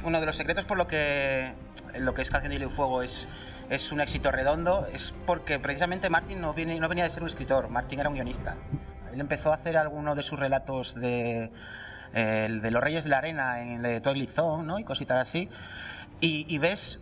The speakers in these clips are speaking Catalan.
uno de los secretos por lo que es Canción de Hielo y Fuego es un éxito redondo, es porque precisamente Martin no venía de ser un escritor, Martin era un guionista. Él empezó a hacer algunos de sus relatos de los Reyes de la Arena en el Twilight Zone, ¿no? Y cositas así. Y ves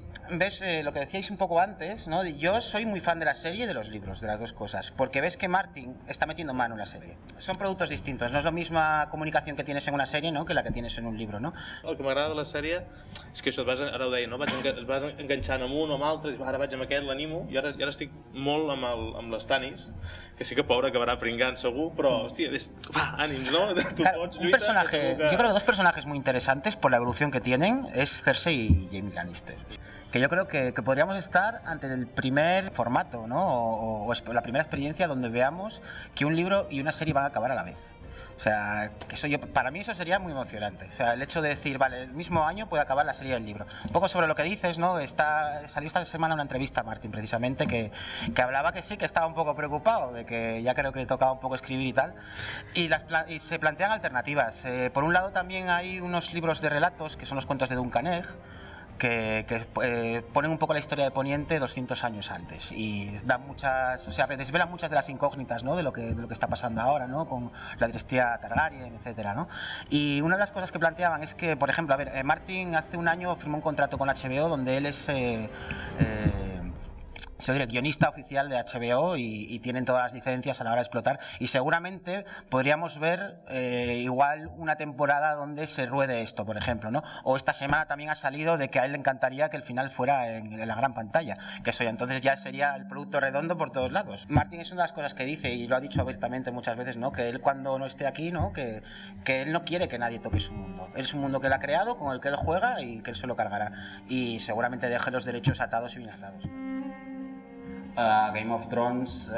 lo que decíais un poco antes, ¿no? Yo soy muy fan de la serie y de los libros, de las dos cosas, porque ves que Martin está metiendo mano en la serie. Son productos distintos, no es la misma comunicación que tienes en una serie, ¿no?, que la que tienes en un libro, no? El que m'agrada de la sèrie és que això, ara ho deia, no? Es vas enganxant amb un o amb l'altre, ara vaig amb aquest, l'animo, i ara estic molt amb les Tanis, que sí que pobre acabarà pringant segur, però, hòstia, ànims, no? Claro, un personaje, yo creo que dos personajes muy interesantes por la evolución que tienen es Cersei y Jaime Lannister. Que yo creo que podríamos estar ante el primer formato, ¿no? O la primera experiencia donde veamos que un libro y una serie van a acabar a la vez. O sea, que para mí eso sería muy emocionante. O sea, el hecho de decir, vale, el mismo año puede acabar la serie y el libro. Un poco sobre lo que dices, ¿no? Salió esta semana una entrevista a Martin, precisamente, que hablaba que sí, que estaba un poco preocupado, de que ya creo que tocaba un poco escribir y tal. Y se plantean alternativas. Por un lado también hay unos libros de relatos, que son los cuentos de Duncan Egg, que ponen un poco la historia de Poniente 200 años antes y dan desvelan muchas de las incógnitas, ¿no?, de lo que está pasando ahora, ¿no?, con la dinastía Targaryen, etcétera, ¿no? Y una de las cosas que planteaban es que, por ejemplo, Martin hace un año firmó un contrato con HBO donde él es guionista oficial de HBO y tienen todas las licencias a la hora de explotar, y seguramente podríamos ver igual una temporada donde se ruede esto, por ejemplo, ¿no? O esta semana también ha salido de que a él le encantaría que el final fuera en la gran pantalla, que eso ya entonces ya sería el producto redondo por todos lados. Martin es una de las cosas que dice, y lo ha dicho abiertamente muchas veces, ¿no?, que él cuando no esté aquí, ¿no?, que él no quiere que nadie toque su mundo. Es un mundo que él ha creado, con el que él juega y que él se lo cargará, y seguramente deje los derechos atados y bien atados. Game of Thrones,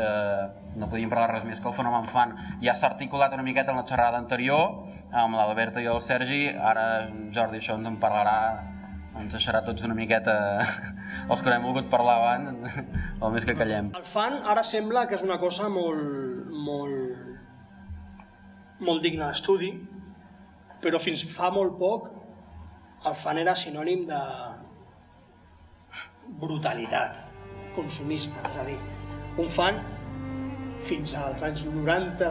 no podíem parlar res més que el fenomen fan. Ja s'ha articulat una miqueta en la xerrada anterior amb l'Alberto i el Sergi, ara Jordi això ens en parlarà, ens deixarà tots una miqueta els que hem volgut parlar abans, el més que callem. El fan ara sembla que és una cosa molt digna d'estudi, però fins fa molt poc el fan era sinònim de brutalitat consumista, és a dir, un fan fins als anys 90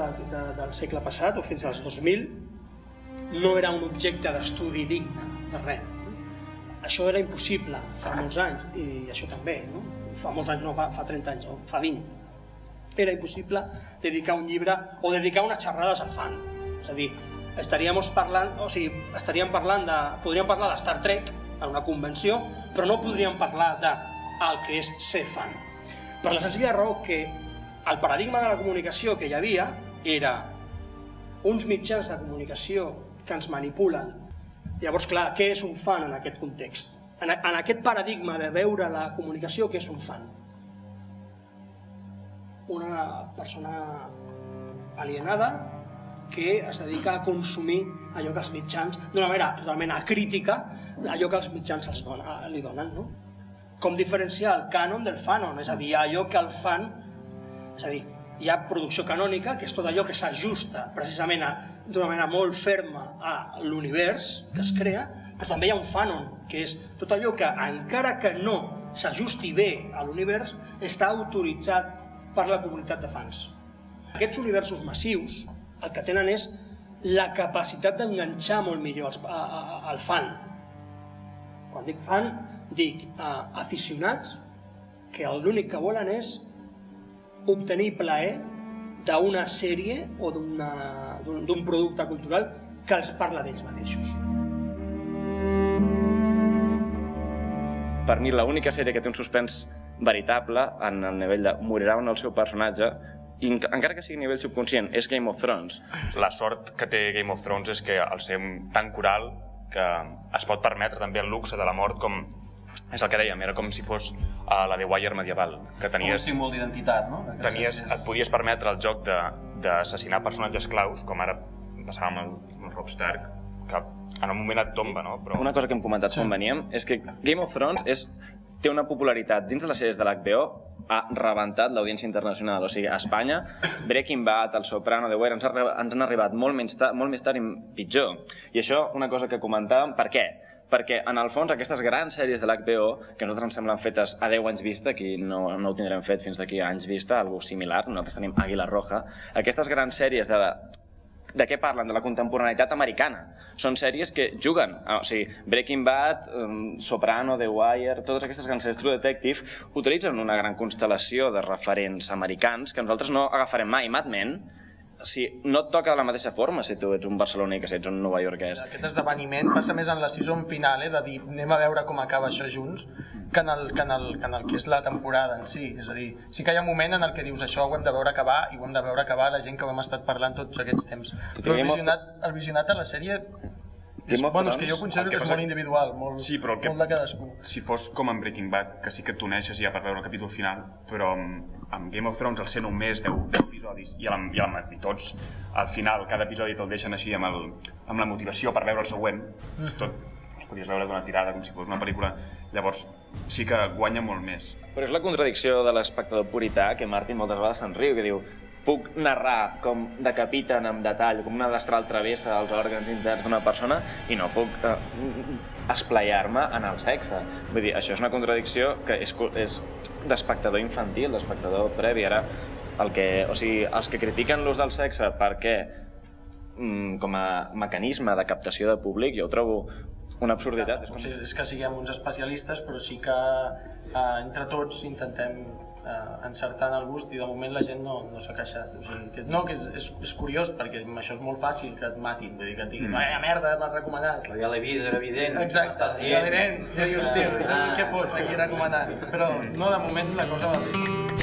del segle passat o fins als 2000 no era un objecte d'estudi digne de res. Això era impossible fa molts anys, i això també, no? Fa molts anys, no fa 30 anys, fa 20. Era impossible dedicar un llibre o dedicar unes xerrades al fan. És a dir, podríem parlar de Star Trek en una convenció, però no podríem parlar de el que és ser fan. Per la senzilla raó que el paradigma de la comunicació que hi havia era uns mitjans de comunicació que ens manipulen. Llavors, clar, què és un fan en aquest context? En aquest paradigma de veure la comunicació, què és un fan? Una persona alienada que es dedica a consumir allò que els mitjans, d'una manera totalment acrítica, allò que els mitjans li donen, no? Com diferenciar el cànon del fanon, és a dir, allò que el fan, és a dir, hi ha producció canònica, que és tot allò que s'ajusta precisament d'una manera molt ferma a l'univers que es crea, però també hi ha un fanon, que és tot allò que, encara que no s'ajusti bé a l'univers, està autoritzat per la comunitat de fans. Aquests universos massius el que tenen és la capacitat d'enganxar molt millor al fan. Quan dic fan, dic aficionats que l'únic que volen és obtenir plaer d'una sèrie o d'un producte cultural que els parla d'ells mateixos. Per mi l'única sèrie que té un suspens veritable en el nivell de morirà en el seu personatge, encara que sigui a nivell subconscient, és Game of Thrones. La sort que té Game of Thrones és que al ser tan coral que es pot permetre també el luxe de la mort, com és el que dèiem, era com si fos la The Wire medieval, que tenies... Un símbol d'identitat, no? Et podies permetre el joc d'assassinar personatges claus, com ara passava amb el Robb Stark, que en un moment et tomba, no? Però... Una cosa que hem comentat quan veníem és que Game of Thrones té una popularitat dins de les sèries de l'HBO, ha rebentat l'audiència internacional. O sigui, a Espanya, Breaking Bad, El Soprano, The Wire, ens han arribat molt més tard i pitjor. I això, una cosa que comentàvem, per què? perquè en el fons aquestes grans sèries de l'HBO, que a nosaltres ens semblen fetes a 10 anys vista, aquí no ho tindrem fet fins d'aquí a anys vista, algo similar, nosaltres tenim Àguila Roja, aquestes grans sèries de què parlen? De la contemporaneïtat americana. Són sèries que juguen, o sigui, Breaking Bad, Soprano, The Wire, totes aquestes grans sèries True Detective utilitzen una gran constel·lació de referents americans que nosaltres no agafarem mai. Mad Men, no et toca de la mateixa forma si tu ets un barceloní que si ets un novaiorquès. Aquest esdeveniment passa més en la season final, de dir anem a veure com acaba això junts, que en el que és la temporada en si. És a dir, sí que hi ha un moment en el que dius això ho hem de veure acabar i ho hem de veure acabar la gent que ho hem estat parlant tots aquests temps. Però el visionat de la sèrie és que jo considero que és molt individual, molt de cadascú. Si fos com en Breaking Bad, que sí que t'uneixes ja per veure el capítol final, però amb Game of Thrones, al ser només 10 episodis i tots, al final, cada episodi te'l deixen així amb la motivació per veure el següent, tot es podies veure d'una tirada com si fos una pel·lícula, llavors sí que guanya molt més. Però és la contradicció de l'espectador purità que Martin moltes vegades se'n riu, que diu puc narrar com decapiten amb detall, com una destral travessa els òrgans interns d'una persona i no puc esplaiar-me en el sexe. Vull dir, això és una contradicció que és d'espectador infantil, d'espectador previ. Ara, els que critiquen l'ús del sexe perquè com a mecanisme de captació de públic, jo ho trobo una absurditat. És que siguem uns especialistes, però sí que entre tots intentem encertar en el gust i de moment la gent no s'ha queixat. Que és curiós perquè això és molt fàcil que et matin, vull dir que et diguin vaya merda, m'has recomanat. Però ja l'he vist, era evident. Exacte, era evident. Ja dius, tio, què fots aquí recomanant? Però no, de moment la cosa va bé.